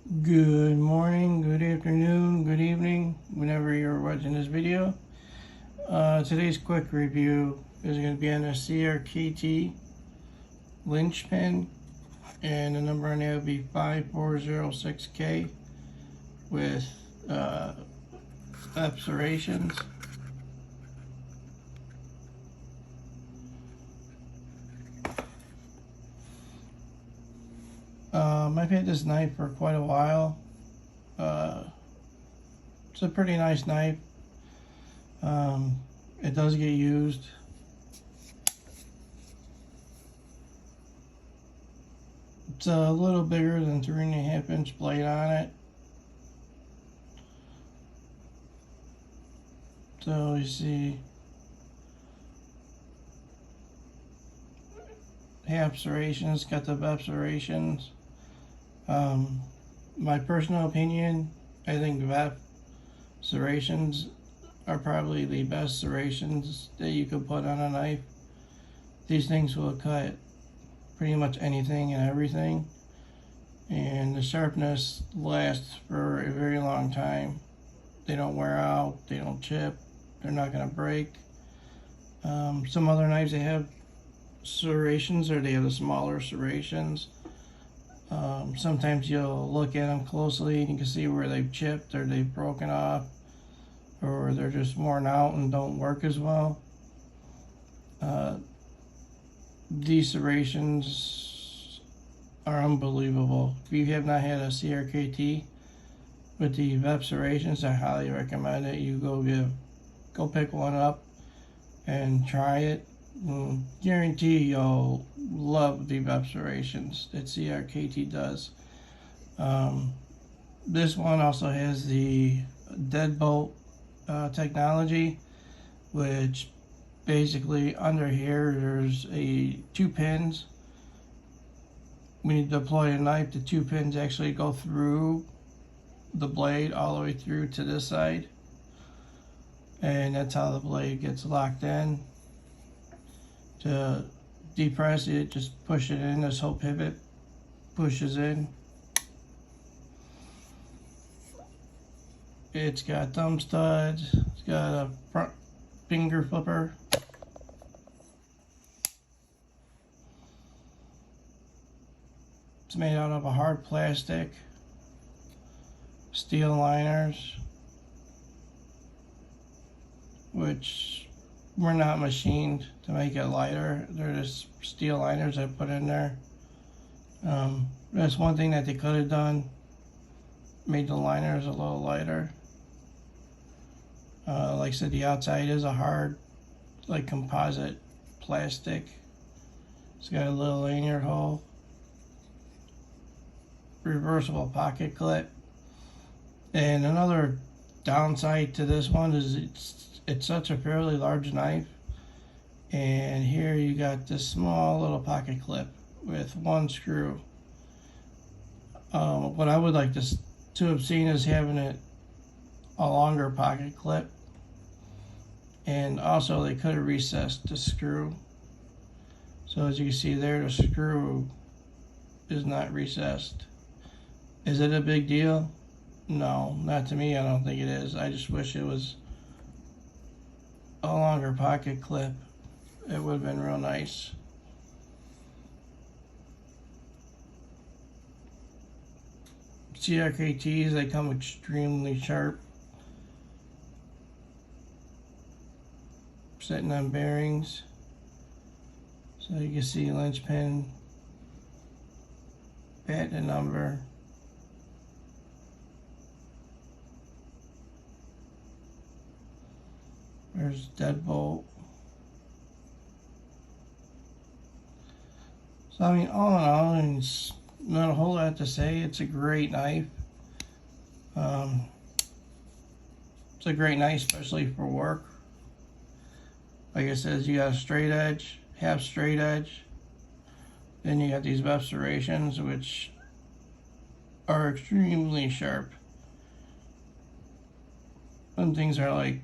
Good morning, good afternoon, good evening, whenever you're watching this video. Today's quick review is going to be on a CRKT LINCHPIN, and the number on that will be 5406K with observations. I've had this knife for quite a while. It's a pretty nice knife. It does get used. It's a little bigger than 3.5 inch blade on it. So you see half serrations, got the VEP serrations. My personal opinion, I think VEP serrations are probably the best serrations that you could put on a knife. These things will cut pretty much anything and everything, and the sharpness lasts for a very long time. They don't wear out, they don't chip, they're not going to break. Some other knives, they have serrations, or they have the smaller serrations. Sometimes you'll look at them closely and you can see where they've chipped or they've broken off, or they're just worn out and don't work as well. These serrations are unbelievable. If you have not had a CRKT with the VEP serrations, I highly recommend it. You go pick one up and try it. Guarantee you'll love the VEP serrations that CRKT does. This one also has the deadbolt technology, which basically under here there's two pins. When you deploy a knife, the two pins actually go through the blade all the way through to this side, and that's how the blade gets locked in. To depress it, just push it in. This whole pivot pushes in. It's got thumb studs. It's got a front finger flipper. It's made out of a hard plastic. Steel liners, which were not machined to make it lighter. They're just steel liners I put in there. That's one thing that they could have done. Made the liners a little lighter. Like I said, the outside is a hard, like composite plastic. It's got a little lanyard hole. Reversible pocket clip. And another downside to this one is it's such a fairly large knife, and here you got this small little pocket clip with one screw. What I would like to have seen is having it a longer pocket clip, and also they could have recessed the screw. So as you can see there, the screw is not recessed. Is it a big deal? No, not to me. I don't think it is. I just wish it was a longer pocket clip. It would have been real nice. CRKTs, they come extremely sharp. Sitting on bearings. So you can see LINCHPIN, patent number. There's deadbolt. So I mean, all in all, it's not a whole lot to say. It's a great knife. It's a great knife, especially for work. Like I said, you got a straight edge, half straight edge. Then you got these VEP serrations, which are extremely sharp. Some things are like,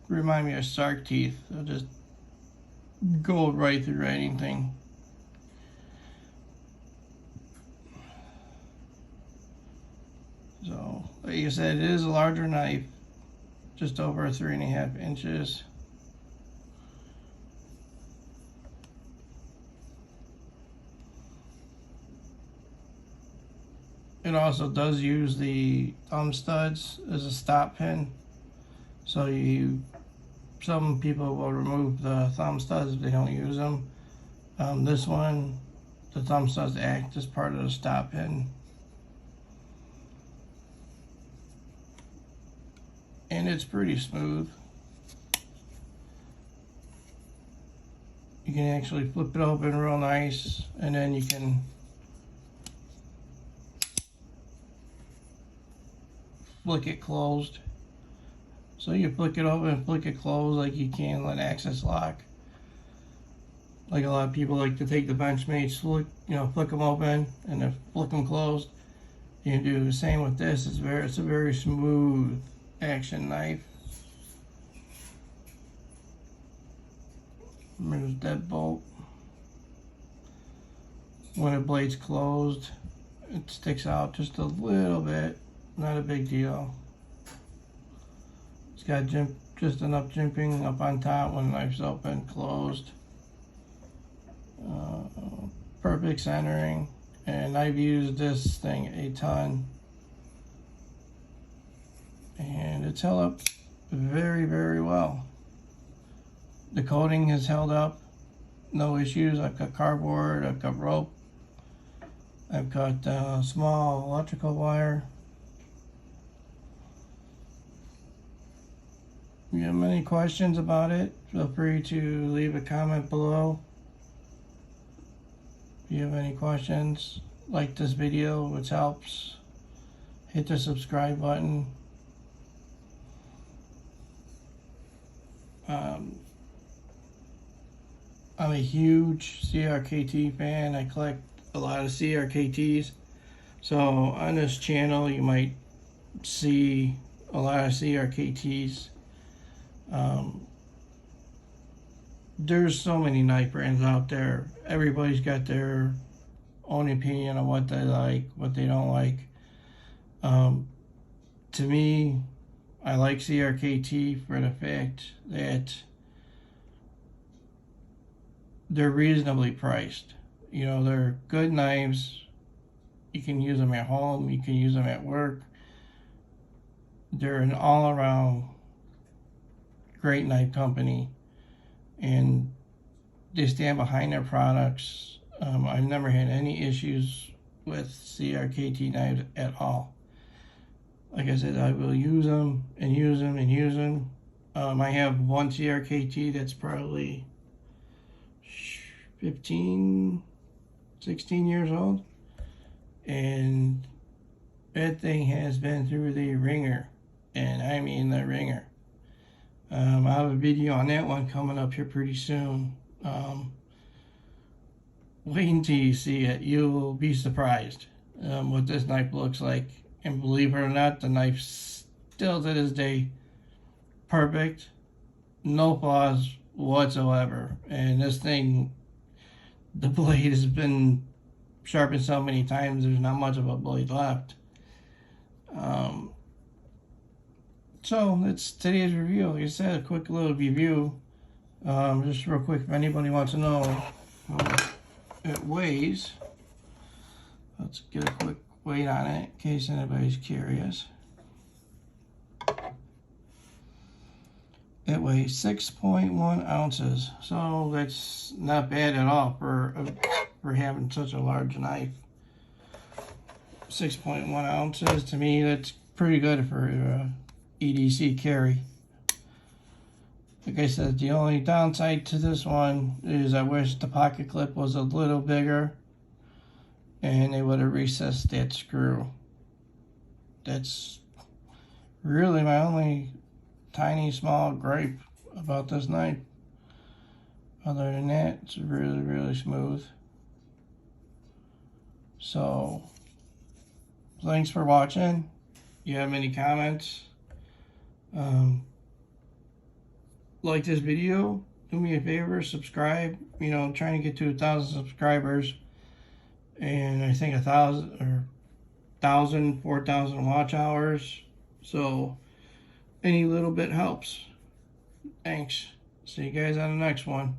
remind me of shark teeth. They'll just go right through anything. But you said it is a larger knife, just over 3.5 inches. It also does use the thumb studs as a stop pin. So some people will remove the thumb studs if they don't use them. This one, the thumb studs act as part of the stop pin. And it's pretty smooth. You can actually flip it open real nice, and then you can flick it closed. So you flick it open and flick it closed like you can an access lock. Like a lot of people like to take the Benchmates, flick them open and then flick them closed. You can do the same with this. It's a very smooth action knife. There's that bolt. When the blade's closed, it sticks out just a little bit. Not a big deal. It's got just enough jimping up on top when the knife's open, closed. Perfect centering, and I've used this thing a ton, and it's held up very, very well. The coating has held up, no issues. I've got cardboard, I've got rope, I've got small electrical wire. If you have any questions about it, feel free to leave a comment below. If you have any questions, like this video, which helps. Hit the subscribe button. I'm a huge CRKT fan. I collect a lot of CRKTs. So on this channel, you might see a lot of CRKTs. There's so many knife brands out there. Everybody's got their own opinion on what they like, what they don't like. To me, I like CRKT for the fact that they're reasonably priced. You know, they're good knives. You can use them at home, you can use them at work. They're an all-around great knife company, and they stand behind their products. I've never had any issues with CRKT knives at all. Like I said, I will use them and use them and use them. I have one CRKT that's probably 15, 16 years old, and that thing has been through the ringer, and I mean the ringer. I have a video on that one coming up here pretty soon. Wait until you see it. You will be surprised what this knife looks like. And believe it or not, the knife's still to this day perfect. No flaws whatsoever. And this thing, the blade has been sharpened so many times, there's not much of a blade left. So that's today's review. Like I said, a quick little review. Just real quick, if anybody wants to know how much it weighs, let's get a quick weight on it in case anybody's curious. It weighs 6.1 ounces, so that's not bad at all for having such a large knife. 6.1 ounces, to me, that's pretty good for EDC carry. Like I said, the only downside to this one is I wish the pocket clip was a little bigger and they would have recessed that screw. That's really my only tiny small gripe about this knife. Other than that, it's really, really smooth. So thanks for watching. If you have any comments, like this video, do me a favor, subscribe. You know, I'm trying to get to 1,000 subscribers, and I think 1,000 or 1,000, 4,000 watch hours. So any little bit helps. Thanks. See you guys on the next one.